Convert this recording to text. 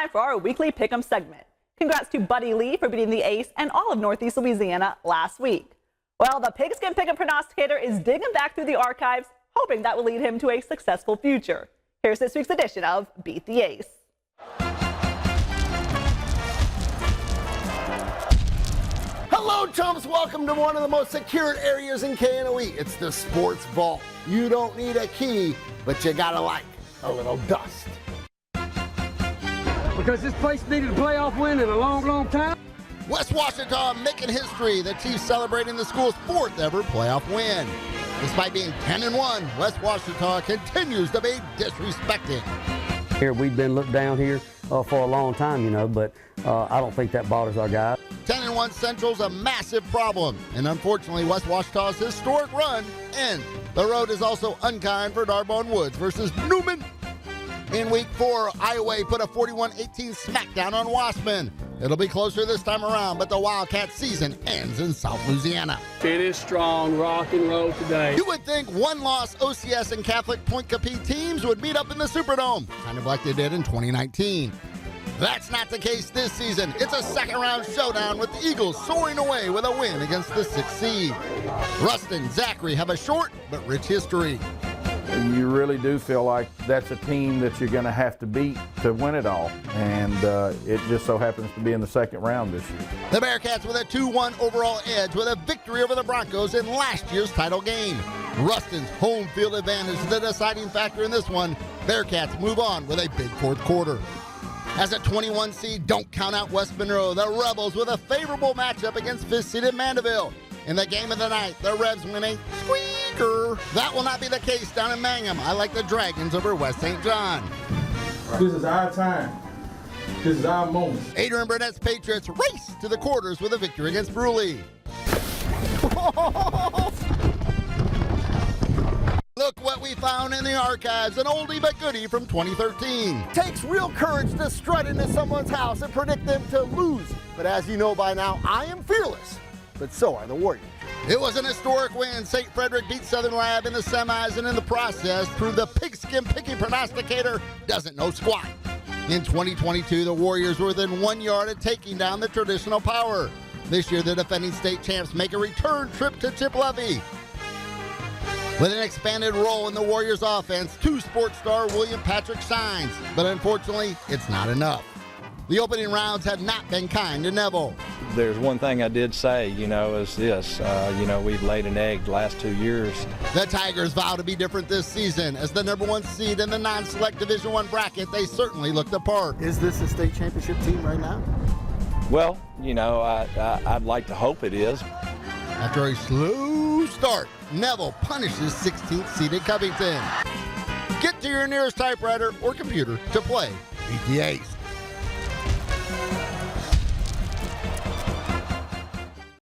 time for our weekly Pick'em segment. Congrats to Buddy Lee for beating the Ace and all of Northeast Louisiana last week. Well, the Pigskin Picking Prognosticator is digging back through the archives, hoping that will lead him to a successful future. Here's this week's edition of Beat the Ace. Hello, chumps. Welcome to one of the most secured areas in KNOE. It's the Sports Vault. You don't need a key, but you gotta like a little dust. Because this place needed a playoff win in a long, long time. West Washington making history. The Chiefs celebrating the school's 4th ever playoff win. Despite being 10-1, West Washington continues to be disrespected. Here, we've been looked down here for a long time, but I don't think that bothers our guys. 10-1 Central's a massive problem, and unfortunately, West Washington's historic run ends. The road is also unkind for Narbonne Woods versus Newman. In week 4, Iowa put a 41-18 smackdown on Wassman. It'll be closer this time around, but the Wildcat season ends in South Louisiana. It is strong rock and roll today. You would think one-loss OCS and Catholic Point Capee teams would meet up in the Superdome, kind of like they did in 2019. That's not the case this season. It's a second-round showdown with the Eagles soaring away with a win against the 6th seed. Ruston, Zachary have a short but rich history. You really do feel like that's a team that you're going to have to beat to win it all, and it just so happens to be in the second round this year. The Bearcats with a 2-1 overall edge with a victory over the Broncos in last year's title game. Ruston's home field advantage is the deciding factor in this one. Bearcats move on with a big 4th quarter. As a 21 seed, don't count out West Monroe. The Rebels with a favorable matchup against 5th seeded Mandeville. In the game of the night, the Rebs win a squeaker. That will not be the case down in Mangum. I like the Dragons over West St. John. This is our time. This is our moment. Adrian Burnett's Patriots race to the quarters with a victory against Bruley. Look what we found in the archives, an oldie but goodie from 2013. Takes real courage to strut into someone's house and predict them to lose. But as you know by now, I am fearless, but so are the Warriors. It was an historic win. St. Frederick beat Southern Lab in the semis and in the process proved the Pigskin Picking Prognosticator doesn't know squat. In 2022, the Warriors were within 1 yard of taking down the traditional power. This year, the defending state champs make a return trip to Chip Levy. With an expanded role in the Warriors offense, 2 sports star William Patrick shines, but unfortunately, it's not enough. The opening rounds have not been kind to Neville. There's one thing I did say, is this, we've laid an egg the last 2 years. The Tigers vow to be different this season. As the #1 seed in the non-select Division I bracket, they certainly look the part. Is this a state championship team right now? Well, I'd like to hope it is. After a slow start, Neville punishes 16th seeded Covington. Get to your nearest typewriter or computer to play Beat the Ace.